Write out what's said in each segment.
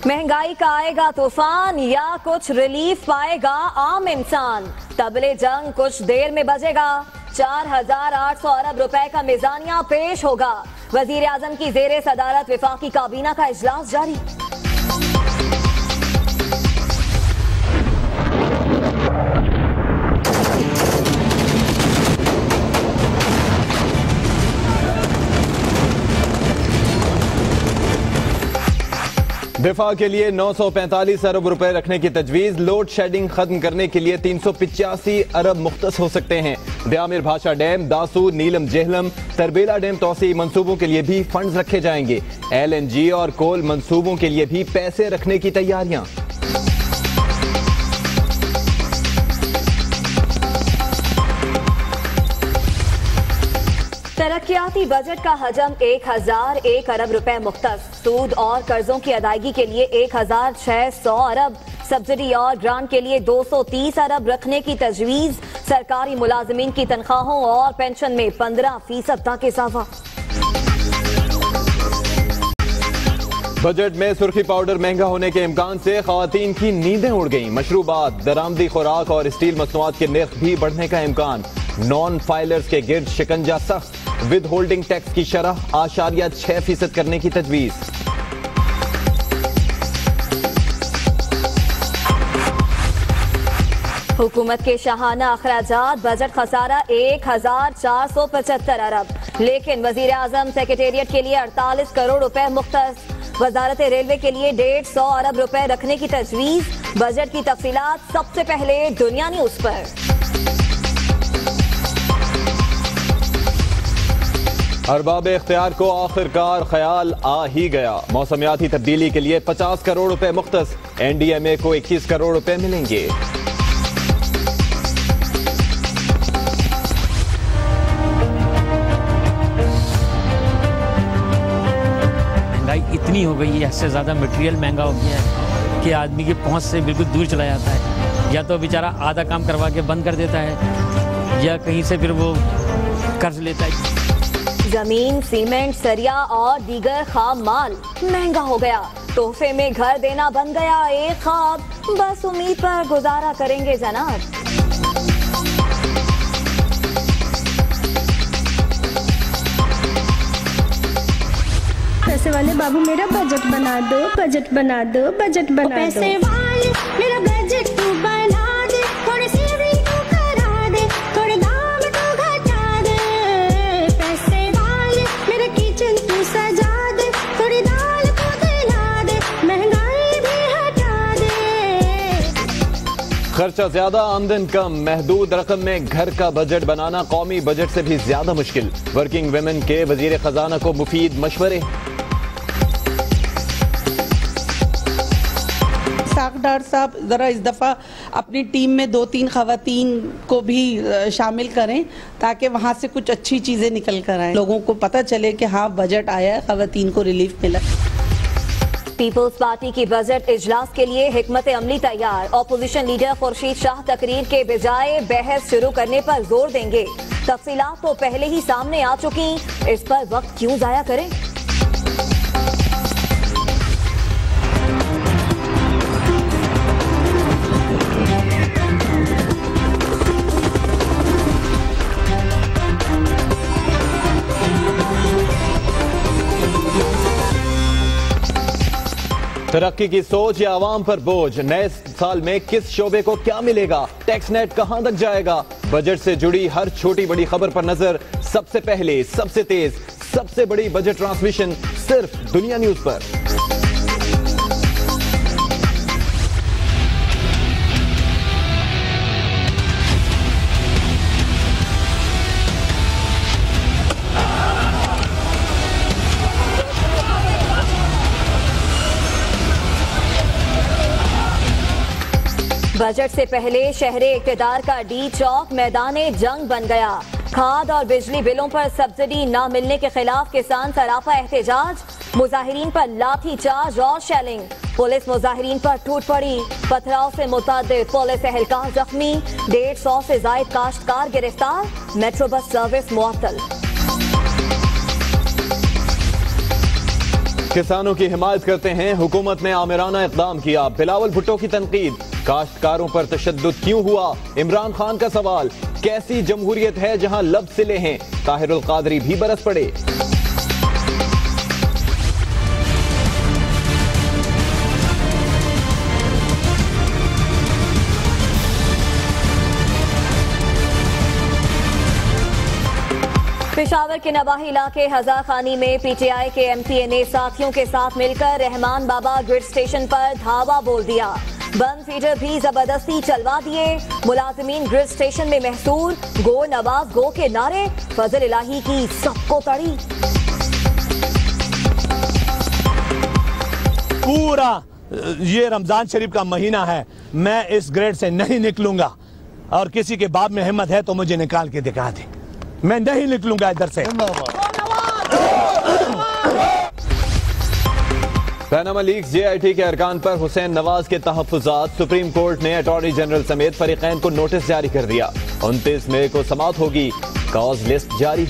महंगाई का आएगा तूफान या कुछ रिलीफ पाएगा आम इंसान। तबले जंग कुछ देर में बजेगा। 4,800 अरब रुपए का मिजानिया पेश होगा। वजीर आजम की जेरे सदारत विफाकी काबीना का इजलास जारी। दिफा के लिए 945 अरब रुपए रखने की तजवीज। लोड शेडिंग खत्म करने के लिए 385 अरब मुख्तस हो सकते हैं। दयामिर भाषा डैम, दासू, नीलम जेहलम, तरबेला डैम तोसी मंसूबों के लिए भी फंड्स रखे जाएंगे। LNG और कोल मंसूबों के लिए भी पैसे रखने की तैयारियां। तरक्याती बजट का हजम 1,001 अरब रुपए मुख्तस। सूद और कर्जों की अदायगी के लिए 1,600 अरब, सब्सिडी और ग्रांट के लिए 230 अरब रखने की तजवीज। सरकारी मुलाजिमीन की तनख्वाहों और पेंशन में 15% तक इजाफा। बजट में सुर्खी पाउडर महंगा होने के इम्कान से खवातीन की नींदें उड़ गईं। मशरूबात, दरामदी खुराक और स्टील मसनूआत के नर्ख भी बढ़ने का इम्कान। नॉन फाइलर्स के गिर्द शिकंजा सख्त। विद होल्डिंग टैक्स की शरह 8.6% करने की तजवीज। हुकूमत के शाहाना अखराजात, बजट खसारा 1,475 अरब, लेकिन वजीर आजम सेक्रेटेरिएट के लिए 48 करोड़ रुपए मुख्तस। वजारत रेलवे के लिए 150 अरब रुपए रखने की तजवीज। बजट की तफसीलात सबसे पहले दुनिया न्यूज पर। अरबाब इख्तियार को आखिरकार ख्याल आ ही गया। मौसमियाती तब्दीली के लिए 50 करोड़ रुपए मुख्तस। NDMA को 21 करोड़ रुपए मिलेंगे। महंगाई इतनी हो गई है, इससे ज्यादा मटेरियल महंगा हो गया है कि आदमी की पहुंच से बिल्कुल दूर चला जाता है। या तो बेचारा आधा काम करवा के बंद कर देता है या कहीं से फिर वो कर्ज लेता है। जमीन, सीमेंट, सरिया और दीगर खाम माल महंगा हो गया। तोहफे में घर देना बन गया एक ख्वाब। बस उम्मीद पर गुजारा करेंगे जनाब। पैसे वाले बाबू मेरा बजट बना दो, बजट बना दो, बजट बना दो। पैसे वाले मेरा बजट तू बना दे, थोड़ी सेविंग तू करा दे, थोड़े दाम तू घटा दे। पैसे वाले मेरा किचन तू सजा दे, थोड़ी दाल को दिला दे, महंगाई भी हटा दे। खर्चा ज्यादा, आमदन कम, महदूद रकम में घर का बजट बनाना कौमी बजट से भी ज्यादा मुश्किल। वर्किंग वुमेन के वजीर खजाना को मुफीद मशवरे। डॉक्टर साहब ज़रा इस दफ़ा अपनी टीम में 2-3 खवातीन को भी शामिल करें ताकि वहाँ से कुछ अच्छी चीज़ें निकल कर आएँ, लोगों को पता चले कि हाँ बजट आया है, खवातीन को रिलीफ मिला। पीपल्स पार्टी की बजट इजलास के लिए हिकमत अमली तैयार। ऑपोजिशन लीडर खुर्शीद शाह तकरीर के बजाय बहस शुरू करने पर जोर देंगे। तफसीलात तो पहले ही सामने आ चुकी, इस पर वक्त क्यों जाया करें। तरक्की की सोच या आवाम पर बोझ। नए साल में किस शोबे को क्या मिलेगा, टैक्स नेट कहां तक जाएगा। बजट से जुड़ी हर छोटी बड़ी खबर पर नजर। सबसे पहले, सबसे तेज, सबसे बड़ी बजट ट्रांसमिशन सिर्फ दुनिया न्यूज पर। बजट से पहले शहरे इक़्तिदार का डी चौक मैदाने जंग बन गया। खाद और बिजली बिलों पर सब्सिडी न मिलने के खिलाफ किसान सरापा एहतजाज। मुजाहिरीन पर लाठी चार्ज और शेलिंग। पुलिस मुजाहिरीन पर टूट पड़ी। पथराव से मुतादिद पुलिस एहलकार जख्मी। 150 से जायद काश्तकार गिरफ्तार। मेट्रो बस सर्विस मुअत्तल। किसानों की हिमायत करते हैं, हुकूमत ने आमिराना इक़दाम किया। बिलावल भुट्टो की तनकीद। काश्तकारों पर तशद्दुद क्यों हुआ? इमरान खान का सवाल। कैसी जमहूरियत है जहां लब सिले हैं? ताहिरुल कादरी भी बरस पड़े। पेशावर के नवाही इलाके हजार खानी में पीटीआई के एमपीए ने साथियों के साथ मिलकर रहमान बाबा ग्रिड स्टेशन पर धावा बोल दिया। बंद फीडर भी जबरदस्ती चलवा दिए। मुलाजिमीन ग्रिड स्टेशन में महसूर। गो नवाज गो के नारे। फजल इलाही की सबको तड़ी। पूरा ये रमजान शरीफ का महीना है, मैं इस ग्रेड से नहीं निकलूंगा और किसी के बाप में हिम्मत है तो मुझे निकाल के दिखा दे, मैं नहीं निकलूंगा इधर से। पैनामा लीक्स जेआईटी के अरकान पर हुसैन नवाज के तहफ्फुजात। सुप्रीम कोर्ट ने अटॉर्नी जनरल समेत फरीकैन को नोटिस जारी कर दिया। 29 मई को समाअत होगी। कॉज लिस्ट जारी।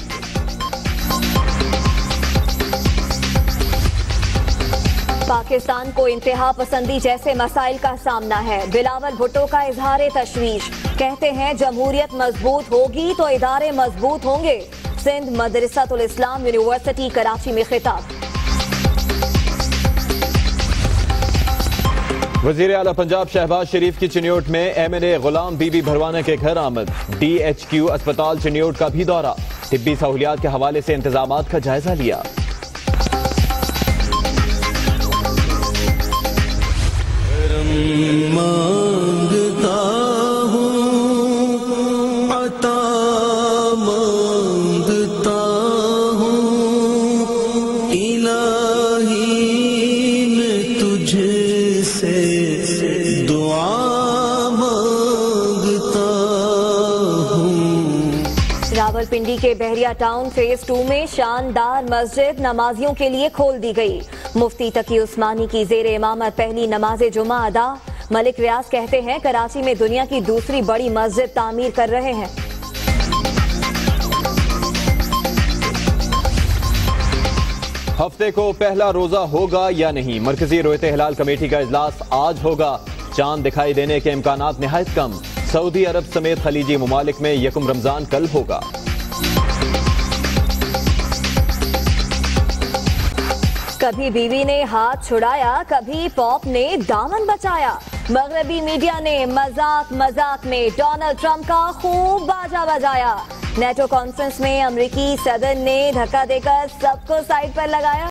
पाकिस्तान को इंतहा पसंदी जैसे मसाइल का सामना है। बिलावल भुट्टो का इजहार तशवीश। कहते हैं जमहूरियत मजबूत होगी तो इदारे मजबूत होंगे। सिंध मदरसतुल इस्लाम यूनिवर्सिटी कराची में खिताब। वजीर आला पंजाब शहबाज शरीफ की चिन्योट में एमएनए गुलाम बीबी भरवाना के घर आमद। डीएचक्यू अस्पताल चिन्योट का भी दौरा। तिब्बी सहूलियात के हवाले से इंतजामात का जायजा लिया। मांगता हूँ अता मांगता हूँ इलाही मैं तुझे से दुआ मांगता हूँ। रावलपिंडी के बहरिया टाउन फेज 2 में शानदार मस्जिद नमाजियों के लिए खोल दी गई। मुफ्ती तकी उस्मानी की जेर इमामत पहली नमाज जुमा अदा। मलिक रियाज कहते हैं कराची में दुनिया की दूसरी बड़ी मस्जिद तामीर कर रहे हैं। हफ्ते को पहला रोजा होगा या नहीं? मरकजी रोयत हिलाल कमेटी का इजलास आज होगा। चांद दिखाई देने के इम्कानात निहायत कम। सऊदी अरब समेत खलीजी ममालिक में यकुम रमजान कल होगा। कभी बीवी ने हाथ छुड़ाया, कभी पॉप ने दामन बचाया। मगरबी मीडिया ने मजाक मजाक में डोनाल्ड ट्रंप का खूब बाजा बजाया। नेटो कॉन्फ्रेंस में अमेरिकी सदर ने धक्का देकर सबको साइड पर लगाया।